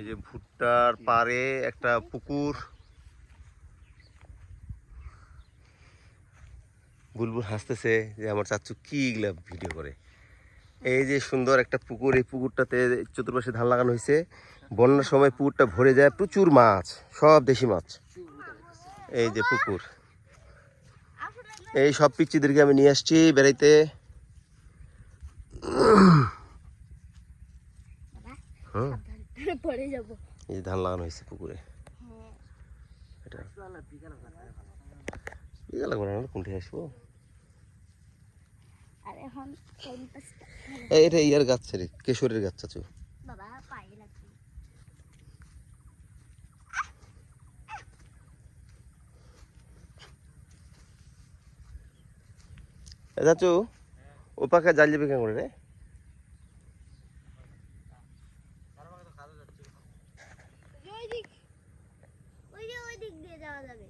যে ভুট্টার পারে একটা পুকুর, বুলবুল হাসতেছে যে আমার চাচু কি এগুলা ভিডিও করে। এই যে সুন্দর একটা পুকুর, এই পুকুরটাতে চতুর্পাশে ধান লাগানো হয়েছে। বন্যার সময় পুকুরটা ভরে যায়, প্রচুর মাছ, সব দেশি মাছ। এই যে পুকুর, এই সব পিচ্চিদেরকে আমি নিয়ে আসছি বেড়াইতে। এই যে ধান লাগানো হয়েছে পুকুরে, এটা বিকাল লাগবে না, কোনটি আসবো। এটা ইয়ার গাছ রে, কেশরের গাছ চাচু। চাচু ও পাখা জাল যাবে কেন করে রে? ওই দিক দিয়ে যাওয়া যাবে।